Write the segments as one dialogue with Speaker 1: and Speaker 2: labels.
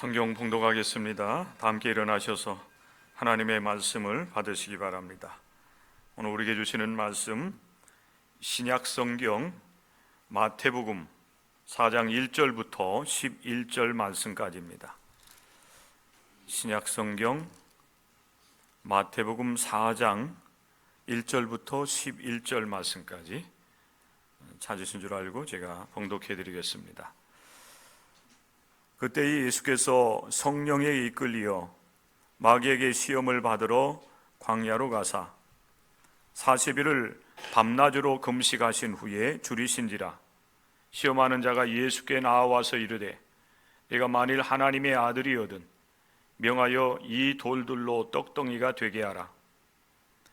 Speaker 1: 성경 봉독하겠습니다. 다 함께 일어나셔서 하나님의 말씀을 받으시기 바랍니다. 오늘 우리에게 주시는 말씀 신약성경 마태복음 4장 1절부터 11절 말씀까지입니다. 신약성경 마태복음 4장 1절부터 11절 말씀까지 찾으신 줄 알고 제가 봉독해 드리겠습니다. 그때 예수께서 성령에 이끌리어 마귀에게 시험을 받으러 광야로 가사 40일을 밤낮으로 금식하신 후에 줄이신지라. 시험하는 자가 예수께 나와서 이르되 내가 만일 하나님의 아들이거든 명하여 이 돌들로 떡덩이가 되게 하라.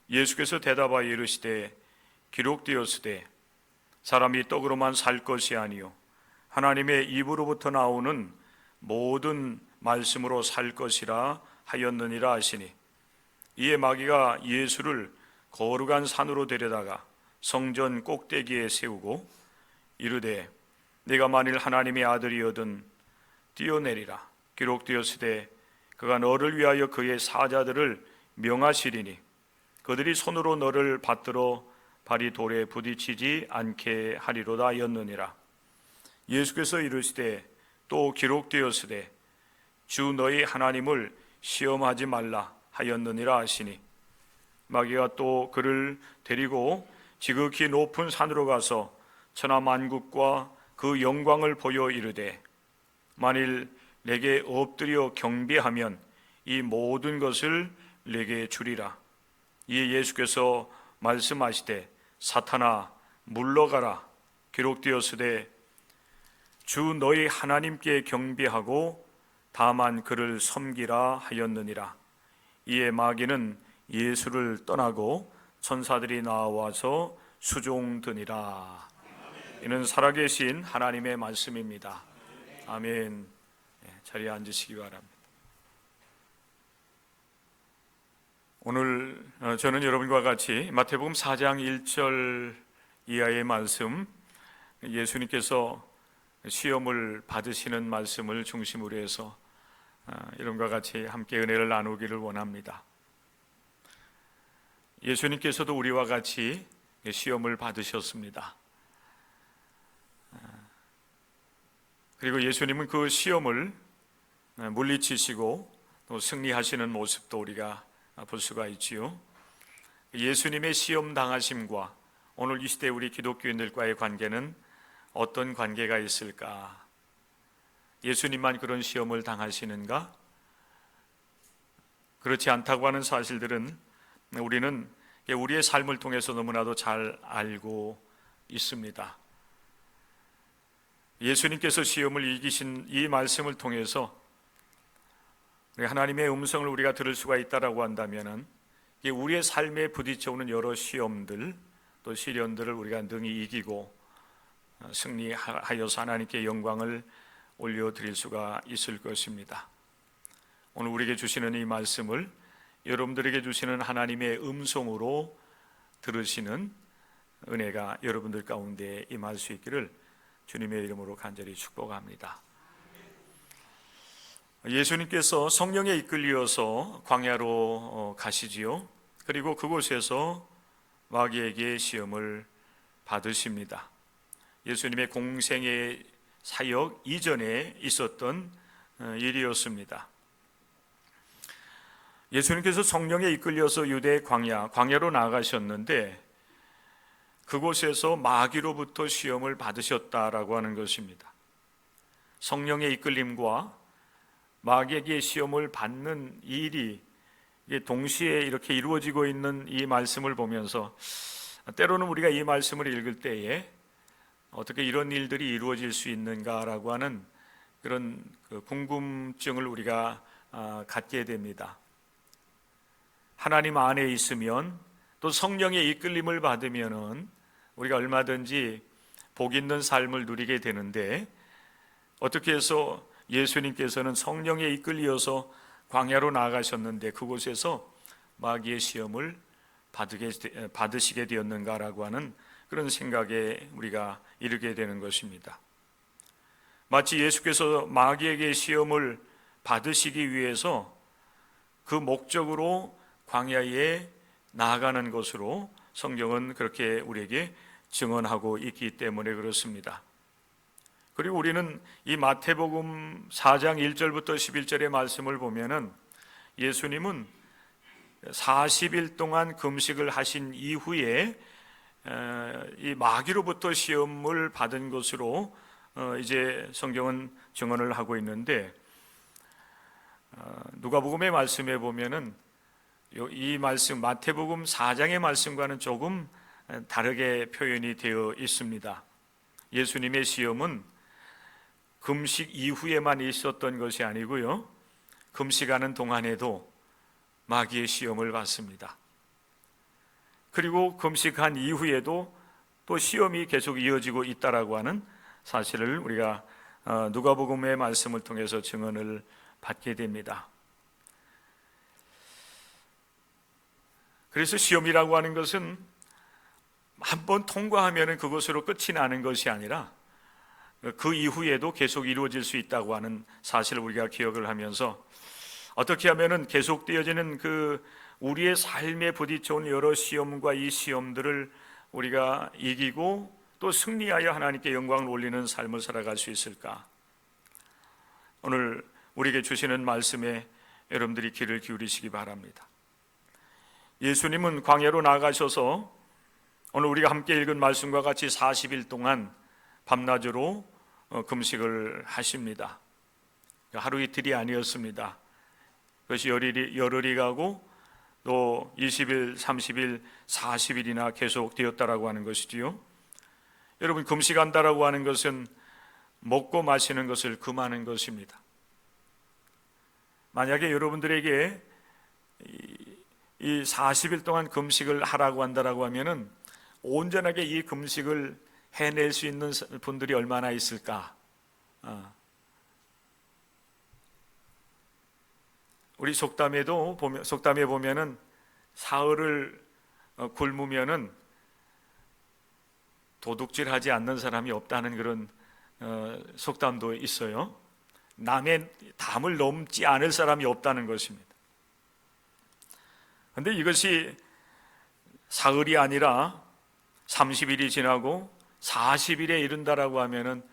Speaker 1: 예수께서 대답하여 이르시되 기록되었으되 사람이 떡으로만 살 것이 아니요 하나님의 입으로부터 나오는 모든 말씀으로 살 것이라 하였느니라 하시니, 이에 마귀가 예수를 거룩한 산으로 데려다가 성전 꼭대기에 세우고 이르되 네가 만일 하나님의 아들이거든 뛰어내리라. 기록되었으되 그가 너를 위하여 그의 사자들을 명하시리니 그들이 손으로 너를 받들어 발이 돌에 부딪히지 않게 하리로다 하였느니라. 예수께서 이르시되 또 기록되었으되 주 너희 하나님을 시험하지 말라 하였느니라 하시니, 마귀가 또 그를 데리고 지극히 높은 산으로 가서 천하 만국과 그 영광을 보여 이르되 만일 내게 엎드려 경배하면 이 모든 것을 내게 주리라. 이에 예수께서 말씀하시되 사탄아 물러가라. 기록되었으되 주 너희 하나님께 경배하고 다만 그를 섬기라 하였느니라. 이에 마귀는 예수를 떠나고 천사들이 나와서 수종드니라. 이는 살아계신 하나님의 말씀입니다. 아멘. 자리에 앉으시기 바랍니다. 오늘 저는 여러분과 같이 마태복음 4장 1절 이하의 말씀, 예수님께서 시험을 받으시는 말씀을 중심으로 해서 이름과 같이 함께 은혜를 나누기를 원합니다. 예수님께서도 우리와 같이 시험을 받으셨습니다. 그리고 예수님은 그 시험을 물리치시고 또 승리하시는 모습도 우리가 볼 수가 있지요. 예수님의 시험 당하심과 오늘 이 시대 우리 기독교인들과의 관계는 어떤 관계가 있을까? 예수님만 그런 시험을 당하시는가? 그렇지 않다고 하는 사실들은 우리는 우리의 삶을 통해서 너무나도 잘 알고 있습니다. 예수님께서 시험을 이기신 이 말씀을 통해서 하나님의 음성을 우리가 들을 수가 있다라고 한다면은 우리의 삶에 부딪혀오는 여러 시험들 또 시련들을 우리가 능히 이기고 승리하여서 하나님께 영광을 올려드릴 수가 있을 것입니다. 오늘 우리에게 주시는 이 말씀을 여러분들에게 주시는 하나님의 음성으로 들으시는 은혜가 여러분들 가운데 임할 수 있기를 주님의 이름으로 간절히 축복합니다. 예수님께서 성령에 이끌려서 광야로 가시지요. 그리고 그곳에서 마귀에게 시험을 받으십니다. 예수님의 공생의 사역 이전에 있었던 일이었습니다. 예수님께서 성령에 이끌려서 유대 광야로 나가셨는데 그곳에서 마귀로부터 시험을 받으셨다라고 하는 것입니다. 성령의 이끌림과 마귀에게 시험을 받는 일이 동시에 이렇게 이루어지고 있는 이 말씀을 보면서 때로는 우리가 이 말씀을 읽을 때에 어떻게 이런 일들이 이루어질 수 있는가라고 하는 그런 궁금증을 우리가 갖게 됩니다. 하나님 안에 있으면 또 성령의 이끌림을 받으면은 우리가 얼마든지 복 있는 삶을 누리게 되는데 어떻게 해서 예수님께서는 성령에 이끌려서 광야로 나가셨는데 그곳에서 마귀의 시험을 받으시게 되었는가라고 하는 그런 생각에 우리가 이르게 되는 것입니다. 마치 예수께서 마귀에게 시험을 받으시기 위해서 그 목적으로 광야에 나아가는 것으로 성경은 그렇게 우리에게 증언하고 있기 때문에 그렇습니다. 그리고 우리는 이 마태복음 4장 1절부터 11절의 말씀을 보면은 예수님은 40일 동안 금식을 하신 이후에 이 마귀로부터 시험을 받은 것으로 이제 성경은 증언을 하고 있는데, 누가복음의 말씀에 보면은 이 말씀 마태복음 4장의 말씀과는 조금 다르게 표현이 되어 있습니다. 예수님의 시험은 금식 이후에만 있었던 것이 아니고요, 금식하는 동안에도 마귀의 시험을 받습니다. 그리고 금식한 이후에도 또 시험이 계속 이어지고 있다라고 하는 사실을 우리가 누가복음의 말씀을 통해서 증언을 받게 됩니다. 그래서 시험이라고 하는 것은 한번 통과하면 그것으로 끝이 나는 것이 아니라 그 이후에도 계속 이루어질 수 있다고 하는 사실을 우리가 기억을 하면서, 어떻게 하면은 계속되어지는 그 우리의 삶에 부딪혀온 여러 시험과 이 시험들을 우리가 이기고 또 승리하여 하나님께 영광을 올리는 삶을 살아갈 수 있을까? 오늘 우리에게 주시는 말씀에 여러분들이 귀를 기울이시기 바랍니다. 예수님은 광야로 나가셔서 오늘 우리가 함께 읽은 말씀과 같이 40일 동안 밤낮으로 금식을 하십니다. 하루 이틀이 아니었습니다. 그것이 열흘이 가고 또 20일, 30일, 40일이나 계속 되었다라고 하는 것이지요. 여러분, 금식한다라고 하는 것은 먹고 마시는 것을 금하는 것입니다. 만약에 여러분들에게 이 40일 동안 금식을 하라고 한다라고 하면은 온전하게 이 금식을 해낼 수 있는 분들이 얼마나 있을까? 우리 속담에 보면은 사흘을 굶으면은 도둑질하지 않는 사람이 없다는 그런 속담도 있어요. 남의 담을 넘지 않을 사람이 없다는 것입니다. 그런데 이것이 사흘이 아니라 30일이 지나고 40일에 이른다라고 하면은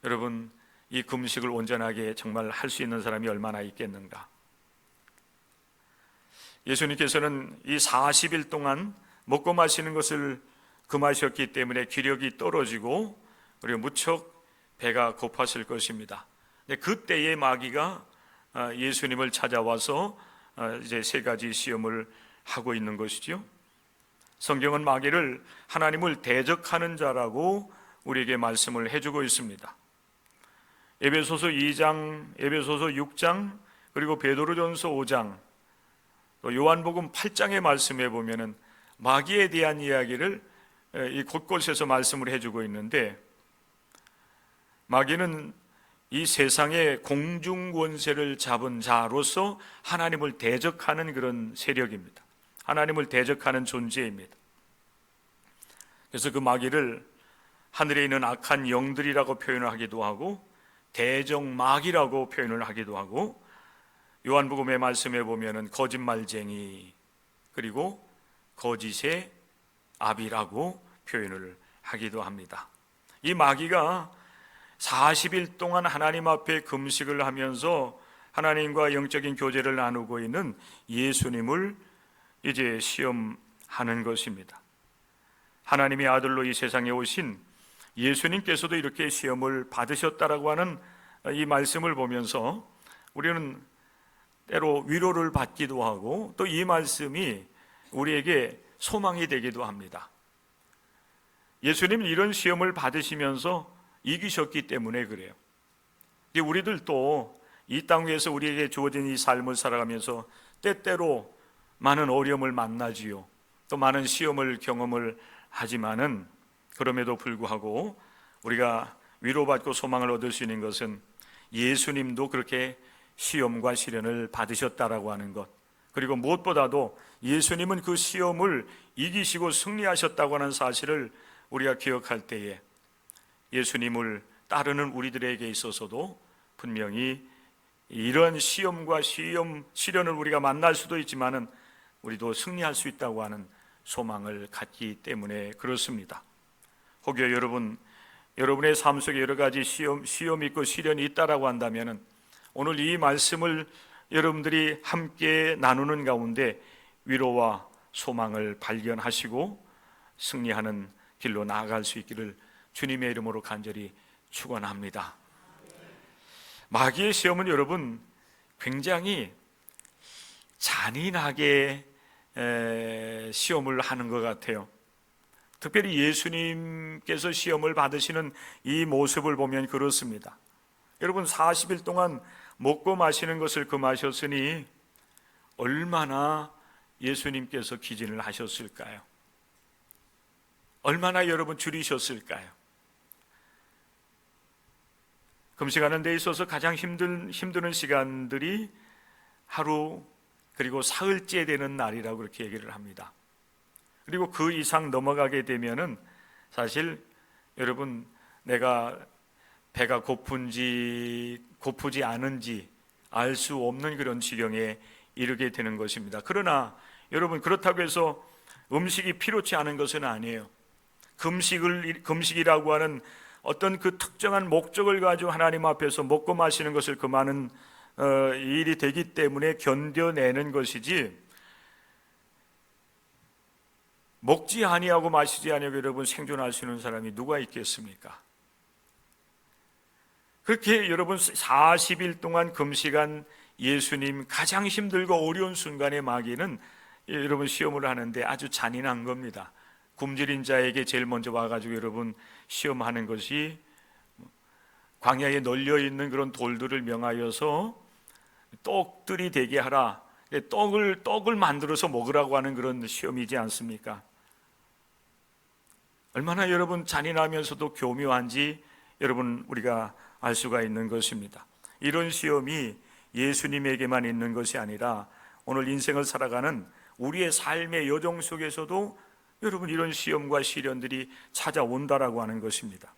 Speaker 1: 여러분, 이 금식을 온전하게 정말 할 수 있는 사람이 얼마나 있겠는가? 예수님께서는 이 40일 동안 먹고 마시는 것을 금하셨기 때문에 기력이 떨어지고 그리고 무척 배가 고팠을 것입니다. 그때의 마귀가 예수님을 찾아와서 이제 세 가지 시험을 하고 있는 것이죠. 성경은 마귀를 하나님을 대적하는 자라고 우리에게 말씀을 해주고 있습니다. 에베소서 2장, 에베소서 6장, 그리고 베드로전서 5장, 또 요한복음 8장의 말씀에 보면은 마귀에 대한 이야기를 이 곳곳에서 말씀을 해주고 있는데, 마귀는 이 세상의 공중 권세를 잡은 자로서 하나님을 대적하는 그런 세력입니다. 하나님을 대적하는 존재입니다. 그래서 그 마귀를 하늘에 있는 악한 영들이라고 표현을 하기도 하고 대적마귀라고 표현을 하기도 하고, 요한복음의 말씀에 보면은 거짓말쟁이 그리고 거짓의 아비라고 표현을 하기도 합니다. 이 마귀가 40일 동안 하나님 앞에 금식을 하면서 하나님과 영적인 교제를 나누고 있는 예수님을 이제 시험하는 것입니다. 하나님의 아들로 이 세상에 오신 예수님께서도 이렇게 시험을 받으셨다라고 하는 이 말씀을 보면서 우리는 때로 위로를 받기도 하고 또 이 말씀이 우리에게 소망이 되기도 합니다. 예수님은 이런 시험을 받으시면서 이기셨기 때문에 그래요. 우리들도 이 땅 위에서 우리에게 주어진 이 삶을 살아가면서 때때로 많은 어려움을 만나지요. 또 많은 시험을 경험을 하지만은 그럼에도 불구하고 우리가 위로받고 소망을 얻을 수 있는 것은 예수님도 그렇게 시험과 시련을 받으셨다라고 하는 것, 그리고 무엇보다도 예수님은 그 시험을 이기시고 승리하셨다고 하는 사실을 우리가 기억할 때에 예수님을 따르는 우리들에게 있어서도 분명히 이런 시험과 시련을 우리가 만날 수도 있지만은 우리도 승리할 수 있다고 하는 소망을 갖기 때문에 그렇습니다. 혹여 여러분의 삶 속에 여러 가지 시험이 있고 시련이 있다라고 한다면은 오늘 이 말씀을 여러분들이 함께 나누는 가운데 위로와 소망을 발견하시고 승리하는 길로 나아갈 수 있기를 주님의 이름으로 간절히 축원합니다. 마귀의 시험은 여러분 굉장히 잔인하게 시험을 하는 것 같아요. 특별히 예수님께서 시험을 받으시는 이 모습을 보면 그렇습니다. 여러분 40일 동안 먹고 마시는 것을 금하셨으니 얼마나 예수님께서 기진을 하셨을까요? 얼마나 여러분 줄이셨을까요? 금식하는 데 있어서 가장 힘드는 시간들이 하루 그리고 사흘째 되는 날이라고 그렇게 얘기를 합니다. 그리고 그 이상 넘어가게 되면은 사실 여러분 내가 배가 고프지 않은지 알 수 없는 그런 지경에 이르게 되는 것입니다. 그러나 여러분 그렇다고 해서 음식이 필요치 않은 것은 아니에요. 금식이라고 하는 어떤 그 특정한 목적을 가지고 하나님 앞에서 먹고 마시는 것을 금하는 일이 되기 때문에 견뎌내는 것이지, 먹지 아니하고 마시지 아니하고 여러분 생존할 수 있는 사람이 누가 있겠습니까? 그렇게 여러분 40일 동안 금식한 예수님, 가장 힘들고 어려운 순간에 마귀는 여러분 시험을 하는데 아주 잔인한 겁니다. 굶주린 자에게 제일 먼저 와가지고 여러분 시험하는 것이 광야에 널려 있는 그런 돌들을 명하여서 떡들이 되게 하라, 떡을 만들어서 먹으라고 하는 그런 시험이지 않습니까? 얼마나 여러분 잔인하면서도 교묘한지 여러분 우리가 알 수가 있는 것입니다. 이런 시험이 예수님에게만 있는 것이 아니라 오늘 인생을 살아가는 우리의 삶의 여정 속에서도 여러분 이런 시험과 시련들이 찾아온다라고 하는 것입니다.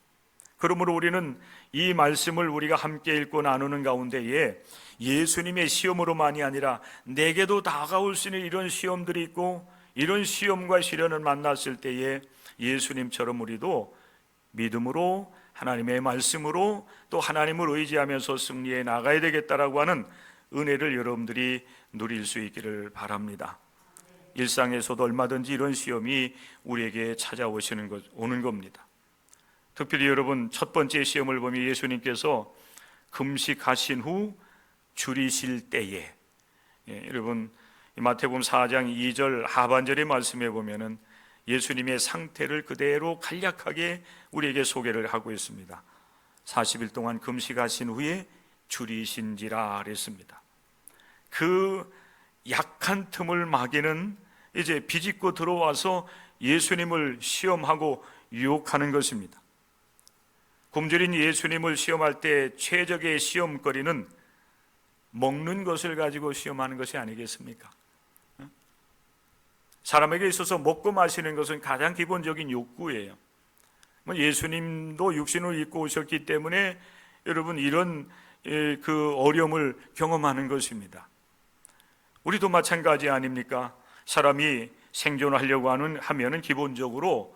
Speaker 1: 그러므로 우리는 이 말씀을 우리가 함께 읽고 나누는 가운데에 예수님의 시험으로만이 아니라 내게도 다가올 수 있는 이런 시험들이 있고, 이런 시험과 시련을 만났을 때에 예수님처럼 우리도 믿음으로 하나님의 말씀으로 또 하나님을 의지하면서 승리해 나가야 되겠다라고 하는 은혜를 여러분들이 누릴 수 있기를 바랍니다. 일상에서도 얼마든지 이런 시험이 우리에게 오는 겁니다. 특별히 여러분 첫 번째 시험을 보면 예수님께서 금식하신 후 줄이실 때에, 여러분 마태복음 4장 2절 하반절의 말씀에 보면은 예수님의 상태를 그대로 간략하게 우리에게 소개를 하고 있습니다. 40일 동안 금식하신 후에 줄이신지라 그랬습니다. 그 약한 틈을 마귀는 이제 비집고 들어와서 예수님을 시험하고 유혹하는 것입니다. 굶주린 예수님을 시험할 때 최적의 시험거리는 먹는 것을 가지고 시험하는 것이 아니겠습니까? 사람에게 있어서 먹고 마시는 것은 가장 기본적인 욕구예요. 예수님도 육신을 입고 오셨기 때문에 여러분 이런 그 어려움을 경험하는 것입니다. 우리도 마찬가지 아닙니까? 사람이 생존하려고 하면은 기본적으로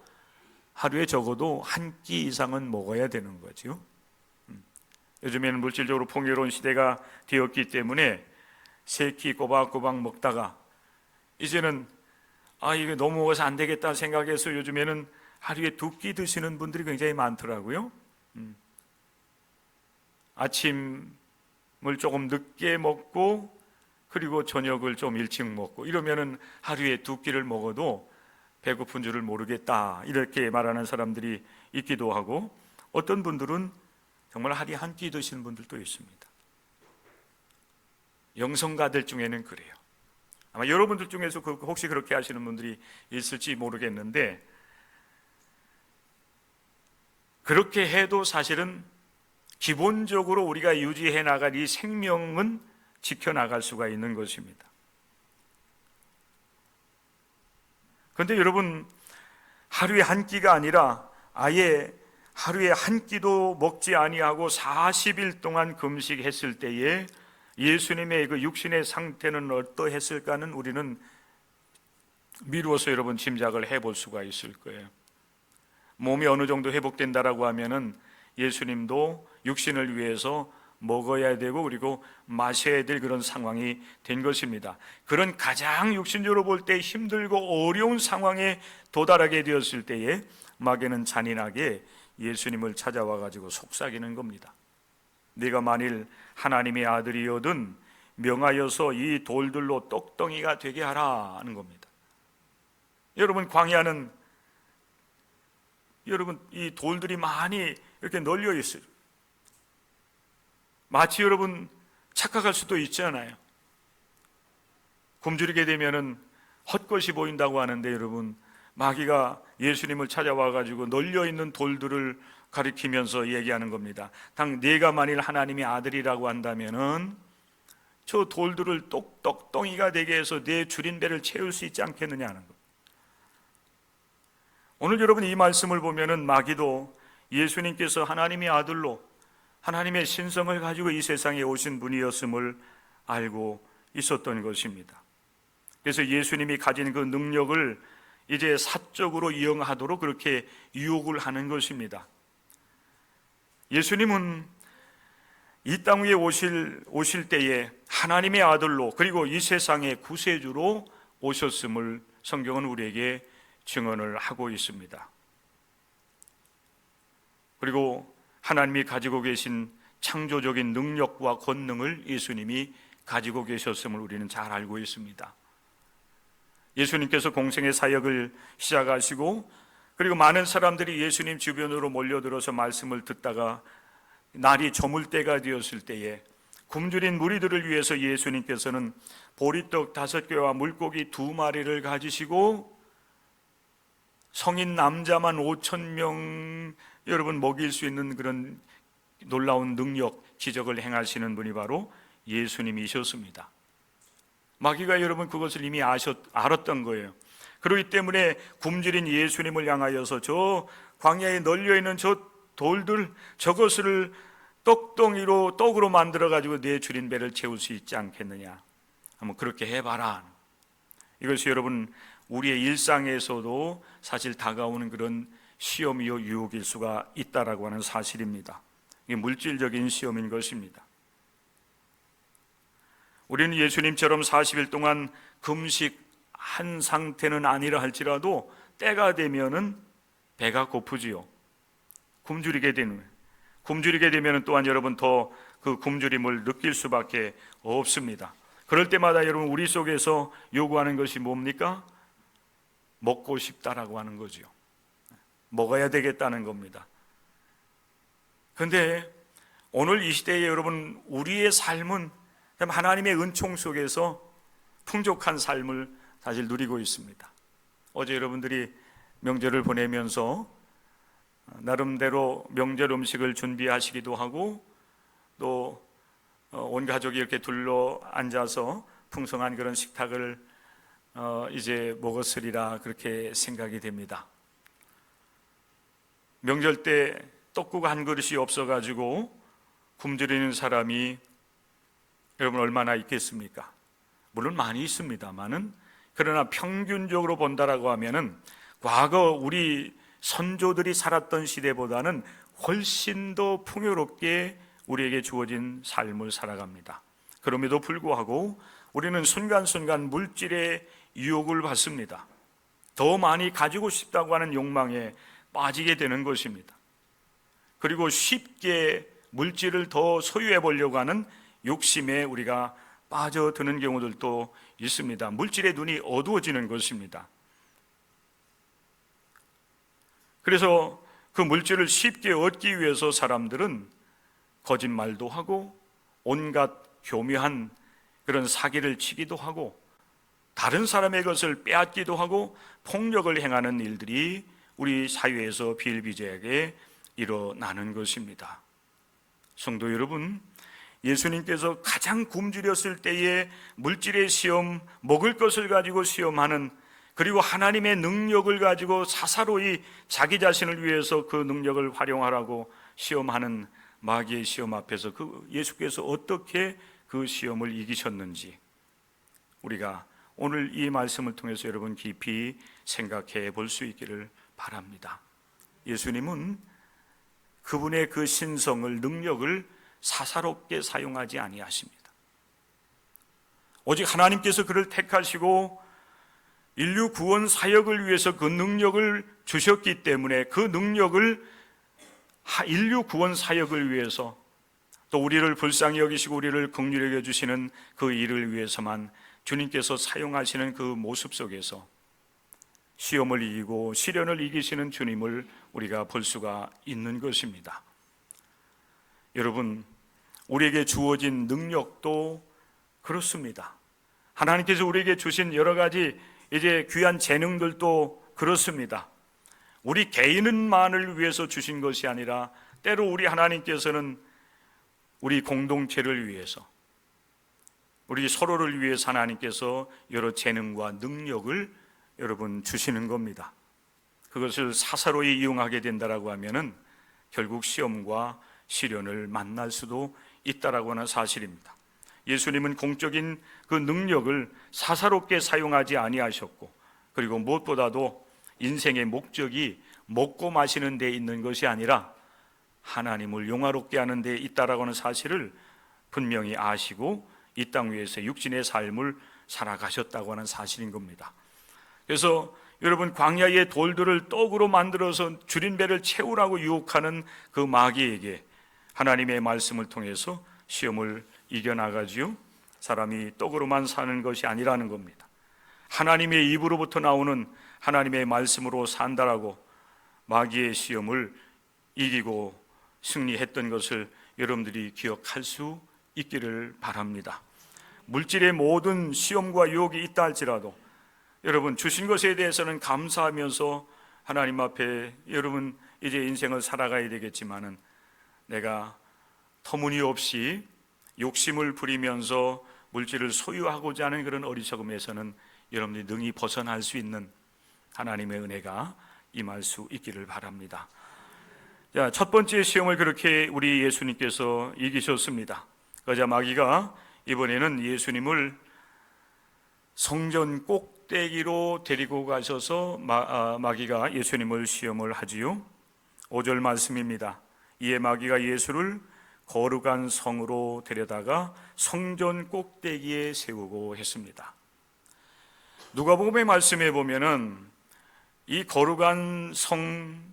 Speaker 1: 하루에 적어도 한 끼 이상은 먹어야 되는 거죠. 요즘에는 물질적으로 풍요로운 시대가 되었기 때문에 세 끼 꼬박꼬박 먹다가 이제는 이게 너무 먹어서 안 되겠다 생각해서 요즘에는 하루에 2끼 드시는 분들이 굉장히 많더라고요. 아침을 조금 늦게 먹고 그리고 저녁을 좀 일찍 먹고 이러면은 하루에 2끼를 먹어도 배고픈 줄을 모르겠다 이렇게 말하는 사람들이 있기도 하고, 어떤 분들은 정말 하루에 한 끼 드시는 분들도 있습니다. 영성가들 중에는 그래요. 아마 여러분들 중에서 혹시 그렇게 하시는 분들이 있을지 모르겠는데, 그렇게 해도 사실은 기본적으로 우리가 유지해 나갈 이 생명은 지켜나갈 수가 있는 것입니다. 그런데 여러분 하루에 한 끼가 아니라 아예 하루에 한 끼도 먹지 아니하고 40일 동안 금식했을 때에 예수님의 그 육신의 상태는 어떠했을까는 우리는 미루어서 여러분 짐작을 해볼 수가 있을 거예요. 몸이 어느 정도 회복된다라고 하면은 예수님도 육신을 위해서 먹어야 되고 그리고 마셔야 될 그런 상황이 된 것입니다. 그런 가장 육신적으로 볼 때 힘들고 어려운 상황에 도달하게 되었을 때에 마귀는 잔인하게 예수님을 찾아와 가지고 속삭이는 겁니다. 네가 만일 하나님의 아들이거든 명하여서 이 돌들로 떡덩이가 되게 하라 하는 겁니다. 여러분, 광야는 여러분 이 돌들이 많이 이렇게 널려 있어요. 마치 여러분 착각할 수도 있잖아요. 굶주리게 되면은 헛것이 보인다고 하는데, 여러분 마귀가 예수님을 찾아와 가지고 널려 있는 돌들을 가리키면서 얘기하는 겁니다. 당 네가 만일 하나님의 아들이라고 한다면은 저 돌들을 떡덩이가 되게 해서 네 줄인 배를 채울 수 있지 않겠느냐 하는 것. 오늘 여러분 이 말씀을 보면은 마귀도 예수님께서 하나님의 아들로 하나님의 신성을 가지고 이 세상에 오신 분이었음을 알고 있었던 것입니다. 그래서 예수님이 가진 그 능력을 이제 사적으로 이용하도록 그렇게 유혹을 하는 것입니다. 예수님은 이 땅 위에 오실 때에 하나님의 아들로 그리고 이 세상의 구세주로 오셨음을 성경은 우리에게 증언을 하고 있습니다. 그리고 하나님이 가지고 계신 창조적인 능력과 권능을 예수님이 가지고 계셨음을 우리는 잘 알고 있습니다. 예수님께서 공생의 사역을 시작하시고 그리고 많은 사람들이 예수님 주변으로 몰려들어서 말씀을 듣다가 날이 저물 때가 되었을 때에 굶주린 무리들을 위해서 예수님께서는 보리떡 5개와 물고기 2마리를 가지시고 성인 남자만 5,000명 여러분 먹일 수 있는 그런 놀라운 능력, 기적을 행하시는 분이 바로 예수님이셨습니다. 마귀가 여러분 그것을 이미 알았던 거예요. 그렇기 때문에 굶주린 예수님을 향하여서 저 광야에 널려있는 저 돌들, 저것을 떡으로 만들어가지고 내 줄인 배를 채울 수 있지 않겠느냐, 한번 그렇게 해봐라. 이것이 여러분 우리의 일상에서도 사실 다가오는 그런 시험이요 유혹일 수가 있다라고 하는 사실입니다. 이게 물질적인 시험인 것입니다. 우리는 예수님처럼 40일 동안 금식한 상태는 아니라 할지라도 때가 되면은 배가 고프지요. 굶주리게 되면 또한 여러분 더 그 굶주림을 느낄 수밖에 없습니다. 그럴 때마다 여러분 우리 속에서 요구하는 것이 뭡니까? 먹고 싶다라고 하는 거죠. 먹어야 되겠다는 겁니다. 그런데 오늘 이 시대에 여러분 우리의 삶은 하나님의 은총 속에서 풍족한 삶을 사실 누리고 있습니다. 어제 여러분들이 명절을 보내면서 나름대로 명절 음식을 준비하시기도 하고 또 온 가족이 이렇게 둘러 앉아서 풍성한 그런 식탁을 이제 먹었으리라 그렇게 생각이 됩니다. 명절 때 떡국 한 그릇이 없어가지고 굶주리는 사람이 여러분 얼마나 있겠습니까? 물론 많이 있습니다만은, 그러나 평균적으로 본다라고 하면은 과거 우리 선조들이 살았던 시대보다는 훨씬 더 풍요롭게 우리에게 주어진 삶을 살아갑니다. 그럼에도 불구하고 우리는 순간순간 물질의 유혹을 받습니다. 더 많이 가지고 싶다고 하는 욕망에 빠지게 되는 것입니다. 그리고 쉽게 물질을 더 소유해 보려고 하는 욕심에 우리가 빠져드는 경우들도 있습니다. 물질의 눈이 어두워지는 것입니다. 그래서 그 물질을 쉽게 얻기 위해서 사람들은 거짓말도 하고 온갖 교묘한 그런 사기를 치기도 하고 다른 사람의 것을 빼앗기도 하고 폭력을 행하는 일들이 우리 사회에서 비일비재하게 일어나는 것입니다. 성도 여러분, 예수님께서 가장 굶주렸을 때에 물질의 시험, 먹을 것을 가지고 시험하는, 그리고 하나님의 능력을 가지고 사사로이 자기 자신을 위해서 그 능력을 활용하라고 시험하는 마귀의 시험 앞에서 예수께서 어떻게 그 시험을 이기셨는지 우리가 오늘 이 말씀을 통해서 여러분 깊이 생각해 볼 수 있기를 바랍니다. 예수님은 그분의 그 신성을, 능력을 사사롭게 사용하지 아니하십니다. 오직 하나님께서 그를 택하시고 인류 구원 사역을 위해서 그 능력을 주셨기 때문에 그 능력을 인류 구원 사역을 위해서 또 우리를 불쌍히 여기시고 우리를 긍휼히 여겨주시는 그 일을 위해서만 주님께서 사용하시는 그 모습 속에서 시험을 이기고 시련을 이기시는 주님을 우리가 볼 수가 있는 것입니다. 여러분, 우리에게 주어진 능력도 그렇습니다. 하나님께서 우리에게 주신 여러 가지 이제 귀한 재능들도 그렇습니다. 우리 개인만을 위해서 주신 것이 아니라 때로 우리 하나님께서는 우리 공동체를 위해서, 우리 서로를 위해서 하나님께서 여러 재능과 능력을 여러분 주시는 겁니다. 그것을 사사로이 이용하게 된다라고 하면은 결국 시험과 시련을 만날 수도 있다라고 하는 사실입니다. 예수님은 공적인 그 능력을 사사롭게 사용하지 아니하셨고, 그리고 무엇보다도 인생의 목적이 먹고 마시는 데 있는 것이 아니라 하나님을 영화롭게 하는 데 있다라고 하는 사실을 분명히 아시고 이 땅 위에서 육신의 삶을 살아가셨다고 하는 사실인 겁니다. 그래서 여러분, 광야의 돌들을 떡으로 만들어서 줄인 배를 채우라고 유혹하는 그 마귀에게 하나님의 말씀을 통해서 시험을 이겨나가지요, 사람이 떡으로만 사는 것이 아니라는 겁니다. 하나님의 입으로부터 나오는 하나님의 말씀으로 산다라고 마귀의 시험을 이기고 승리했던 것을 여러분들이 기억할 수 있기를 바랍니다. 물질의 모든 시험과 유혹이 있다 할지라도 여러분, 주신 것에 대해서는 감사하면서 하나님 앞에 여러분 이제 인생을 살아가야 되겠지만은 내가 터무니없이 욕심을 부리면서 물질을 소유하고자 하는 그런 어리석음에서는 여러분들이 능히 벗어날 수 있는 하나님의 은혜가 임할 수 있기를 바랍니다. 자, 첫 번째 시험을 그렇게 우리 예수님께서 이기셨습니다. 그러자 마귀가 이번에는 예수님을 성전 꼭대기로 데리고 가셔서 마귀가 예수님을 시험을 하지요. 5절 말씀입니다. 이에 마귀가 예수를 거룩한 성으로 데려다가 성전 꼭대기에 세우고 했습니다. 누가복음의 말씀에 보면은 이 거룩한 성,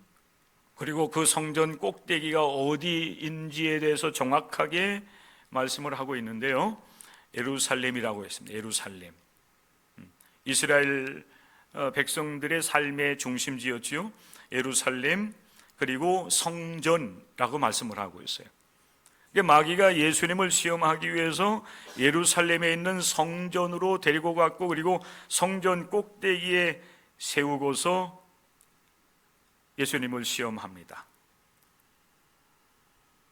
Speaker 1: 그리고 그 성전 꼭대기가 어디인지에 대해서 정확하게 말씀을 하고 있는데요, 예루살렘이라고 했습니다. 예루살렘, 이스라엘 백성들의 삶의 중심지였지요. 예루살렘, 그리고 성전이라고 말씀을 하고 있어요. 마귀가 예수님을 시험하기 위해서 예루살렘에 있는 성전으로 데리고 갔고, 그리고 성전 꼭대기에 세우고서 예수님을 시험합니다.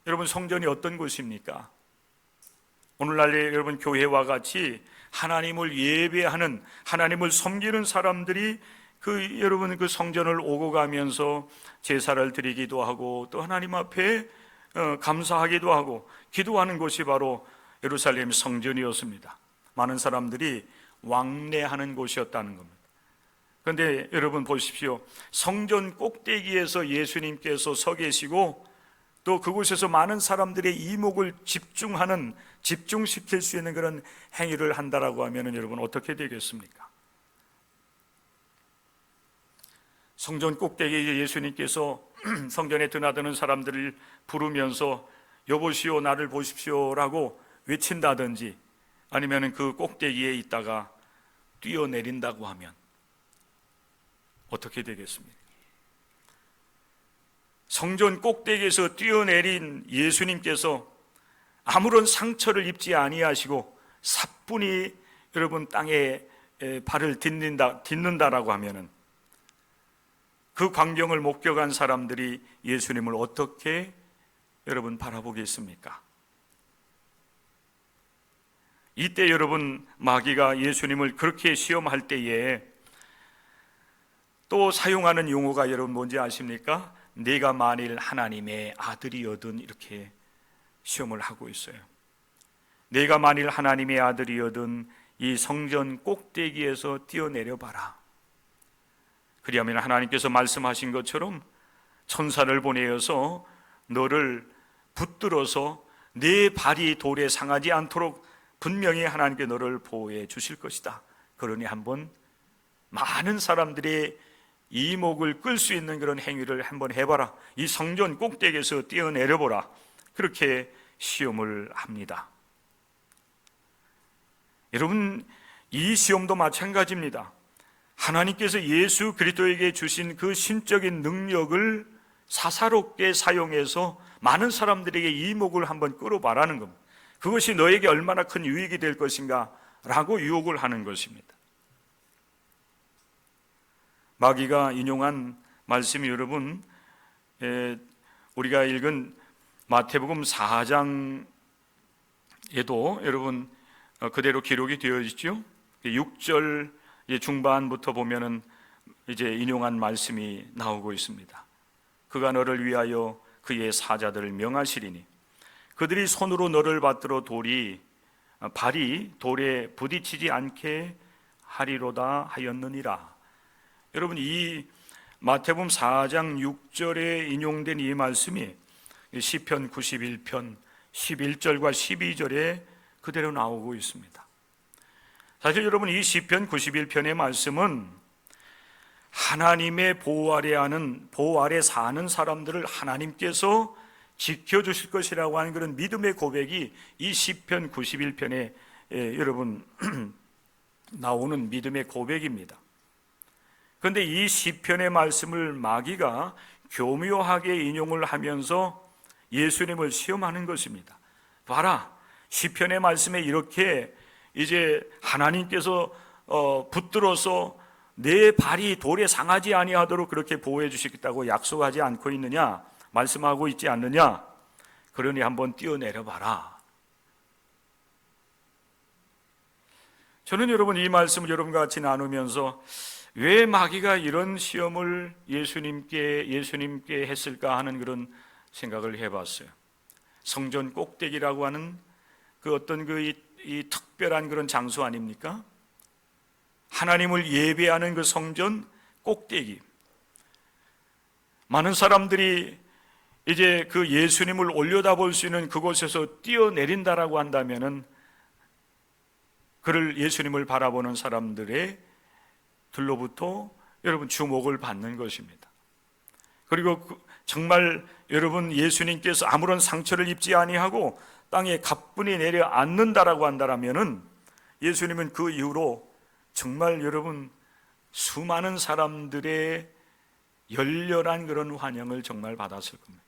Speaker 1: 여러분, 성전이 어떤 곳입니까? 오늘날의 여러분 교회와 같이 하나님을 예배하는, 하나님을 섬기는 사람들이 여러분 그 성전을 오고 가면서 제사를 드리기도 하고 또 하나님 앞에 감사하기도 하고 기도하는 곳이 바로 예루살렘 성전이었습니다. 많은 사람들이 왕래하는 곳이었다는 겁니다. 그런데 여러분 보십시오. 성전 꼭대기에서 예수님께서 서 계시고 또 그곳에서 많은 사람들의 이목을 집중시킬 수 있는 그런 행위를 한다라고 하면 여러분 어떻게 되겠습니까? 성전 꼭대기에 예수님께서 성전에 드나드는 사람들을 부르면서 여보시오 나를 보십시오라고 외친다든지 아니면 그 꼭대기에 있다가 뛰어내린다고 하면 어떻게 되겠습니까? 성전 꼭대기에서 뛰어내린 예수님께서 아무런 상처를 입지 아니하시고 사뿐히 여러분 땅에 발을 딛는다라고 하면은 그 광경을 목격한 사람들이 예수님을 어떻게 여러분 바라보겠습니까? 이때 여러분 마귀가 예수님을 그렇게 시험할 때에 또 사용하는 용어가 여러분 뭔지 아십니까? 내가 만일 하나님의 아들이거든, 이렇게 시험을 하고 있어요. 내가 만일 하나님의 아들이거든 이 성전 꼭대기에서 뛰어내려 봐라. 그리하면 하나님께서 말씀하신 것처럼 천사를 보내어서 너를 붙들어서 내 발이 돌에 상하지 않도록 분명히 하나님께 너를 보호해 주실 것이다. 그러니 한번 많은 사람들의 이목을 끌 수 있는 그런 행위를 한번 해봐라. 이 성전 꼭대기에서 뛰어내려보라. 그렇게 시험을 합니다. 여러분, 이 시험도 마찬가지입니다. 하나님께서 예수 그리스도에게 주신 그 신적인 능력을 사사롭게 사용해서 많은 사람들에게 이목을 한번 끌어봐라는 겁니다. 그것이 너에게 얼마나 큰 유익이 될 것인가 라고 유혹을 하는 것입니다. 마귀가 인용한 말씀이 여러분, 우리가 읽은 마태복음 4장에도 여러분 그대로 기록이 되어 있죠. 6절 중반부터 보면은 이제 인용한 말씀이 나오고 있습니다. 그가 너를 위하여 그의 사자들을 명하시리니 그들이 손으로 너를 받들어 발이 돌에 부딪히지 않게 하리로다 하였느니라. 여러분, 이 마태복음 4장 6절에 인용된 이 말씀이 시편 91편 11절과 12절에 그대로 나오고 있습니다. 사실 여러분, 이 시편 91편의 말씀은 하나님의 보호 아래 사는 사람들을 하나님께서 지켜주실 것이라고 하는 그런 믿음의 고백이 이 시편 91편에 여러분 나오는 믿음의 고백입니다. 그런데 이 시편의 말씀을 마귀가 교묘하게 인용을 하면서 예수님을 시험하는 것입니다. 봐라, 시편의 말씀에 이렇게 이제 하나님께서 붙들어서 내 발이 돌에 상하지 아니하도록 그렇게 보호해 주시겠다고 약속하지 않고 있느냐, 말씀하고 있지 않느냐. 그러니 한번 뛰어내려 봐라. 저는 여러분 이 말씀을 여러분과 같이 나누면서 왜 마귀가 이런 시험을 예수님께 했을까 하는 그런 생각을 해봤어요. 성전 꼭대기라고 하는 그 어떤 이 특별한 그런 장소 아닙니까? 하나님을 예배하는 그 성전 꼭대기. 많은 사람들이 이제 그 예수님을 올려다볼 수 있는 그곳에서 뛰어내린다라고 한다면은 그를 예수님을 바라보는 사람들의 들로부터 여러분 주목을 받는 것입니다. 그리고 정말 여러분 예수님께서 아무런 상처를 입지 아니하고 땅에 가뿐히 내려앉는다라고 한다면은 예수님은 그 이후로 정말 여러분 수많은 사람들의 열렬한 그런 환영을 정말 받았을 겁니다.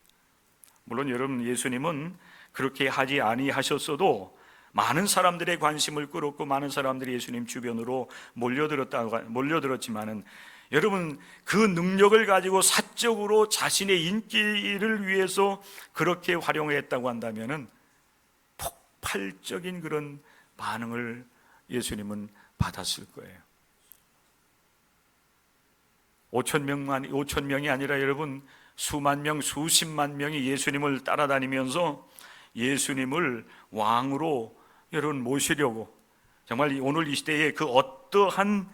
Speaker 1: 물론 여러분 예수님은 그렇게 하지 아니하셨어도 많은 사람들의 관심을 끌었고 많은 사람들이 예수님 주변으로 몰려들었지만은 여러분 그 능력을 가지고 사적으로 자신의 인기를 위해서 그렇게 활용했다고 한다면은 폭발적인 그런 반응을 예수님은 받았을 거예요. 5천 명이 아니라 여러분 수만 명, 수십만 명이 예수님을 따라다니면서 예수님을 왕으로 여러분 모시려고 정말 오늘 이 시대에 그 어떠한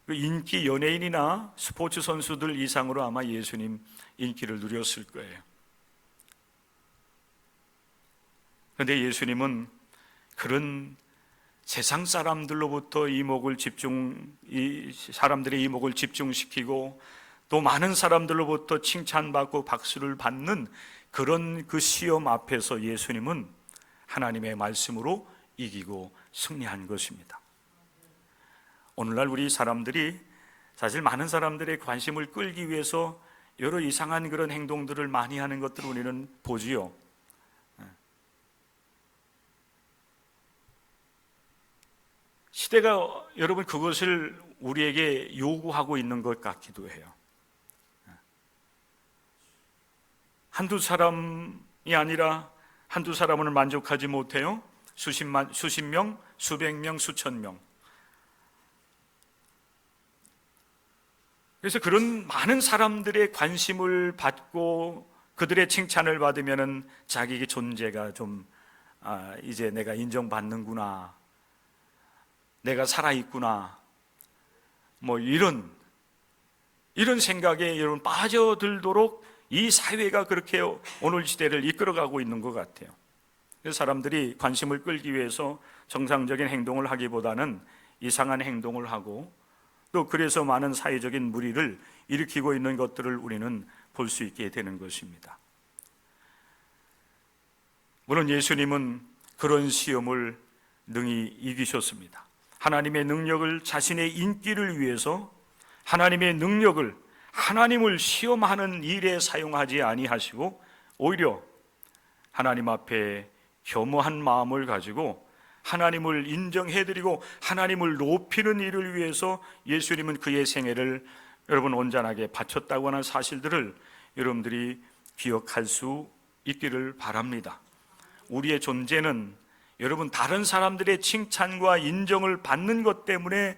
Speaker 1: 그 인기 연예인이나 스포츠 선수들 이상으로 아마 예수님 인기를 누렸을 거예요. 그런데 예수님은 그런 세상 사람들로부터 사람들의 이목을 집중시키고 또 많은 사람들로부터 칭찬받고 박수를 받는 그런 그 시험 앞에서 예수님은 하나님의 말씀으로 이기고 승리한 것입니다. 오늘날 우리 사람들이 사실 많은 사람들의 관심을 끌기 위해서 여러 이상한 그런 행동들을 많이 하는 것들을 우리는 보지요. 시대가 여러분 그것을 우리에게 요구하고 있는 것 같기도 해요. 한두 사람이 아니라 한두 사람을 만족하지 못해요. 수십 명, 수백 명, 수천 명. 그래서 그런 많은 사람들의 관심을 받고 그들의 칭찬을 받으면은 자기의 존재가 좀 이제 내가 인정받는구나, 내가 살아있구나, 뭐 이런 생각에 여러분 빠져들도록 이 사회가 그렇게 오늘 시대를 이끌어가고 있는 것 같아요. 그래서 사람들이 관심을 끌기 위해서 정상적인 행동을 하기보다는 이상한 행동을 하고, 또 그래서 많은 사회적인 물의를 일으키고 있는 것들을 우리는 볼 수 있게 되는 것입니다. 물론 예수님은 그런 시험을 능히 이기셨습니다. 하나님의 능력을 자신의 인기를 위해서 하나님의 능력을 하나님을 시험하는 일에 사용하지 아니하시고 오히려 하나님 앞에 겸허한 마음을 가지고 하나님을 인정해드리고 하나님을 높이는 일을 위해서 예수님은 그의 생애를 여러분 온전하게 바쳤다고 하는 사실들을 여러분들이 기억할 수 있기를 바랍니다. 우리의 존재는 여러분 다른 사람들의 칭찬과 인정을 받는 것 때문에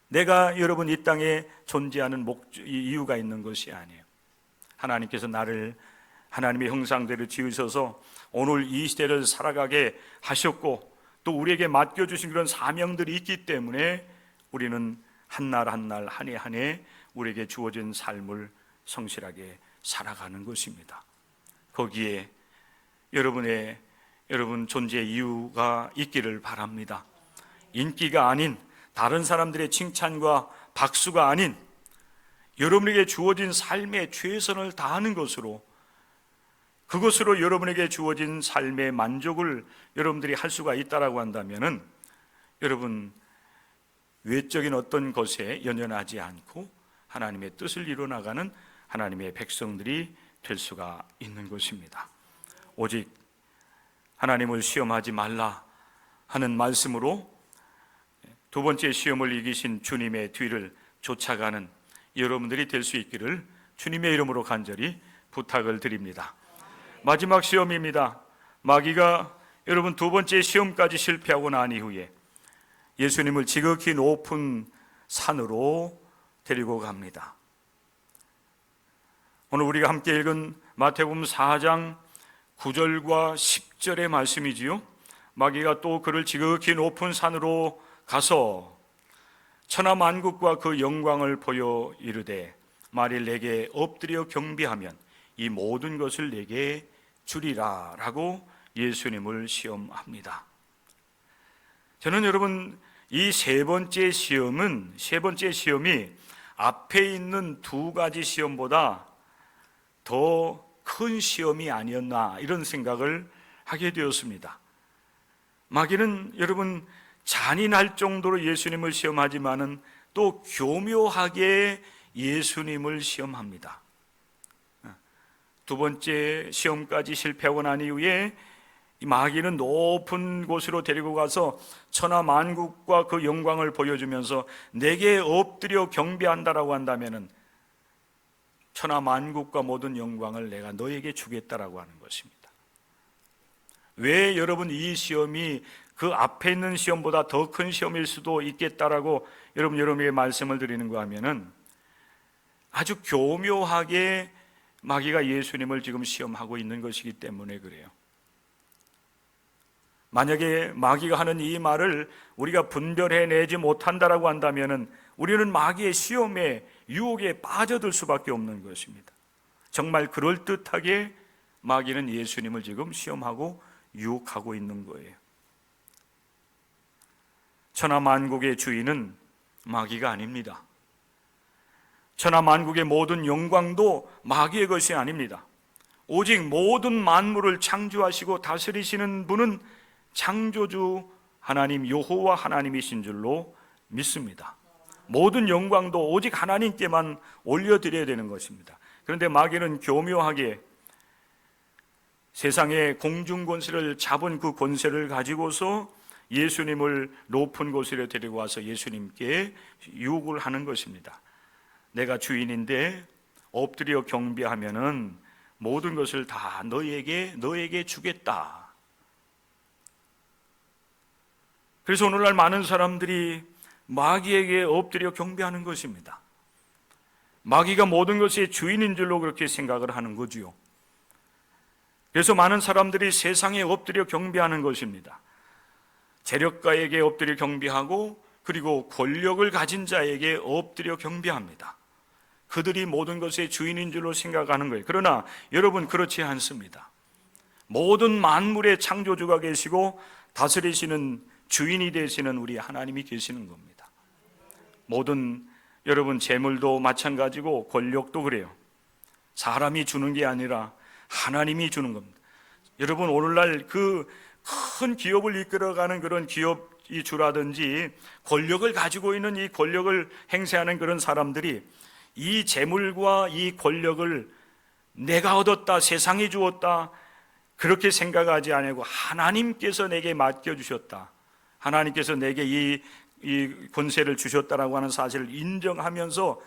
Speaker 1: 내가 여러분 이 땅에 존재하는 이유가 있는 것이 아니에요. 하나님께서 나를 하나님의 형상대로 지으셔서 오늘 이 시대를 살아가게 하셨고, 또 우리에게 맡겨주신 그런 사명들이 있기 때문에 우리는 한날 한날 한 해 한 해 우리에게 주어진 삶을 성실하게 살아가는 것입니다. 거기에 여러분 존재의 이유가 있기를 바랍니다. 인기가 아닌, 다른 사람들의 칭찬과 박수가 아닌 여러분에게 주어진 삶에 최선을 다하는 것으로, 그것으로 여러분에게 주어진 삶의 만족을 여러분들이 할 수가 있다라고 한다면은 여러분 외적인 어떤 것에 연연하지 않고 하나님의 뜻을 이루어나가는 하나님의 백성들이 될 수가 있는 것입니다. 오직 하나님을 시험하지 말라 하는 말씀으로 두 번째 시험을 이기신 주님의 뒤를 쫓아가는 여러분들이 될 수 있기를 주님의 이름으로 간절히 부탁을 드립니다. 마지막 시험입니다. 마귀가 여러분 두 번째 시험까지 실패하고 난 이후에 예수님을 지극히 높은 산으로 데리고 갑니다. 오늘 우리가 함께 읽은 마태복음 4장 9절과 10절의 말씀이지요. 마귀가 또 그를 지극히 높은 산으로 가서 천하 만국과 그 영광을 보여 이르되 만일 내게 엎드려 경배하면 이 모든 것을 내게 주리라 라고 예수님을 시험합니다. 저는 여러분 이 세 번째 시험이 앞에 있는 두 가지 시험보다 더 큰 시험이 아니었나 이런 생각을 하게 되었습니다. 마귀는 여러분 잔인할 정도로 예수님을 시험하지만은 또 교묘하게 예수님을 시험합니다. 두 번째 시험까지 실패하고 난 이후에 이 마귀는 높은 곳으로 데리고 가서 천하 만국과 그 영광을 보여주면서 내게 엎드려 경배한다라고 한다면은 천하 만국과 모든 영광을 내가 너에게 주겠다라고 하는 것입니다. 왜 여러분 이 시험이 그 앞에 있는 시험보다 더 큰 시험일 수도 있겠다라고 여러분에게 말씀을 드리는가 하면은 아주 교묘하게 마귀가 예수님을 지금 시험하고 있는 것이기 때문에 그래요. 만약에 마귀가 하는 이 말을 우리가 분별해내지 못한다라고 한다면은 우리는 마귀의 시험에 유혹에 빠져들 수밖에 없는 것입니다. 정말 그럴듯하게 마귀는 예수님을 지금 시험하고 유혹하고 있는 거예요. 천하 만국의 주인은 마귀가 아닙니다. 천하 만국의 모든 영광도 마귀의 것이 아닙니다. 오직 모든 만물을 창조하시고 다스리시는 분은 창조주 하나님 여호와 하나님이신 줄로 믿습니다. 모든 영광도 오직 하나님께만 올려드려야 되는 것입니다. 그런데 마귀는 교묘하게 세상의 공중 권세를 잡은 그 권세를 가지고서 예수님을 높은 곳으로 데리고 와서 예수님께 유혹을 하는 것입니다. 내가 주인인데 엎드려 경배하면은 모든 것을 다 너에게 주겠다. 그래서 오늘날 많은 사람들이 마귀에게 엎드려 경배하는 것입니다. 마귀가 모든 것의 주인인 줄로 그렇게 생각을 하는 거지요. 그래서 많은 사람들이 세상에 엎드려 경배하는 것입니다. 재력가에게 엎드려 경배하고 그리고 권력을 가진 자에게 엎드려 경배합니다. 그들이 모든 것의 주인인 줄로 생각하는 거예요. 그러나 여러분, 그렇지 않습니다. 모든 만물의 창조주가 계시고 다스리시는 주인이 되시는 우리 하나님이 계시는 겁니다. 모든 여러분 재물도 마찬가지고 권력도 그래요. 사람이 주는 게 아니라 하나님이 주는 겁니다. 여러분, 오늘날 그 큰 기업을 이끌어가는 그런 기업이 주라든지 권력을 가지고 있는 이 권력을 행사하는 그런 사람들이 이 재물과 이 권력을 내가 얻었다, 세상이 주었다, 그렇게 생각하지 않고 하나님께서 내게 맡겨주셨다, 하나님께서 내게 이 권세를 주셨다라고 하는 사실을 인정하면서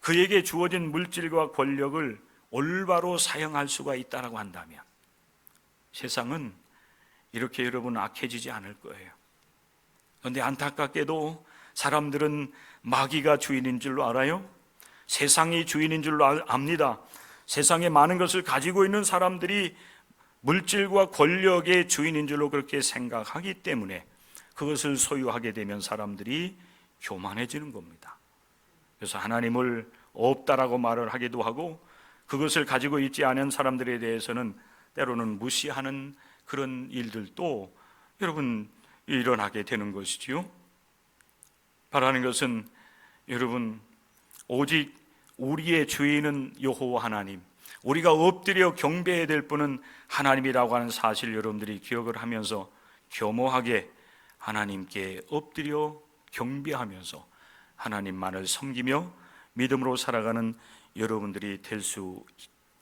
Speaker 1: 그에게 주어진 물질과 권력을 올바로 사용할 수가 있다라고 한다면 세상은 이렇게 여러분 악해지지 않을 거예요. 그런데 안타깝게도 사람들은 마귀가 주인인 줄로 알아요. 세상이 주인인 줄로 압니다. 세상에 많은 것을 가지고 있는 사람들이 물질과 권력의 주인인 줄로 그렇게 생각하기 때문에 그것을 소유하게 되면 사람들이 교만해지는 겁니다. 그래서 하나님을 없다라고 말을 하기도 하고 그것을 가지고 있지 않은 사람들에 대해서는 때로는 무시하는 그런 일들도 여러분 일어나게 되는 것이지요. 바라는 것은 여러분, 오직 우리의 주인은 여호와 하나님, 우리가 엎드려 경배해야 될 분은 하나님이라고 하는 사실 여러분들이 기억을 하면서 겸허하게 하나님께 엎드려 경배하면서 하나님만을 섬기며 믿음으로 살아가는 여러분들이 될 수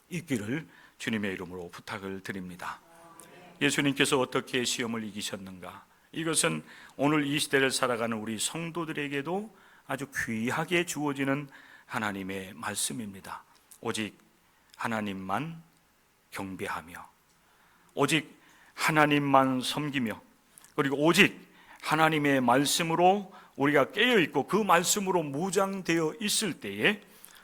Speaker 1: 있기를 주님의 이름으로 부탁을 드립니다. 예수님께서 어떻게 시험을 이기셨는가? 이것은 오늘 이 시대를 살아가는 우리 성도들에게도 아주 귀하게 주어지는 하나님의 말씀입니다. 오직 하나님만 경배하며 오직 하나님만 섬기며 그리고 오직 하나님의 말씀으로 우리가 깨어있고 그 말씀으로 무장되어 있을 때에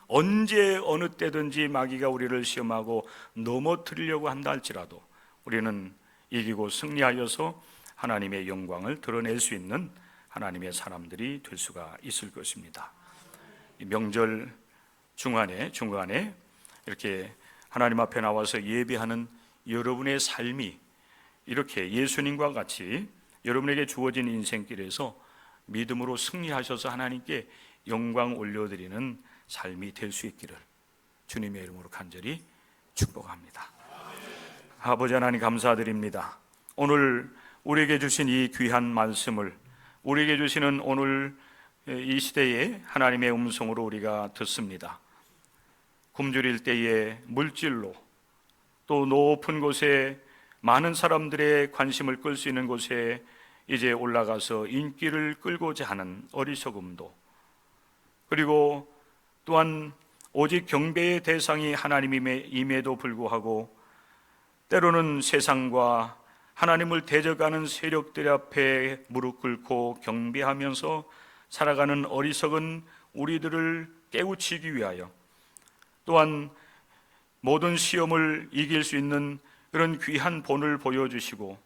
Speaker 1: 언제 어느 때든지 마귀가 우리를 시험하고 넘어뜨리려고 한다 할지라도 우리는 이기고 승리하여서 하나님의 영광을 드러낼 수 있는 하나님의 사람들이 될 수가 있을 것입니다. 명절 중간에 이렇게 하나님 앞에 나와서 예배하는 여러분의 삶이 이렇게 예수님과 같이 여러분에게 주어진 인생길에서 믿음으로 승리하셔서 하나님께 영광 올려드리는 삶이 될 수 있기를 주님의 이름으로 간절히 축복합니다. 아버지 하나님, 감사드립니다. 오늘 우리에게 주신 이 귀한 말씀을 우리에게 주시는 오늘 이 시대에 하나님의 음성으로 우리가 듣습니다. 굶주릴 때에 물질로 또 높은 곳에 많은 사람들의 관심을 끌 수 있는 곳에 이제 올라가서 인기를 끌고자 하는 어리석음도, 그리고 또한 오직 경배의 대상이 하나님임에도 불구하고 때로는 세상과 하나님을 대적하는 세력들 앞에 무릎 꿇고 경배하면서 살아가는 어리석은 우리들을 깨우치기 위하여, 또한 모든 시험을 이길 수 있는 그런 귀한 본을 보여주시고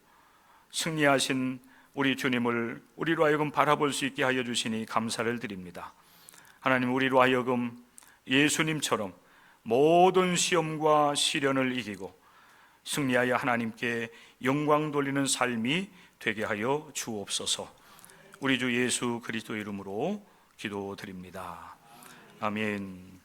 Speaker 1: 승리하신 우리 주님을 우리로 하여금 바라볼 수 있게 하여 주시니 감사를 드립니다. 하나님, 우리로 하여금 예수님처럼 모든 시험과 시련을 이기고 승리하여 하나님께 영광 돌리는 삶이 되게 하여 주옵소서. 우리 주 예수 그리스도 이름으로 기도드립니다. 아멘.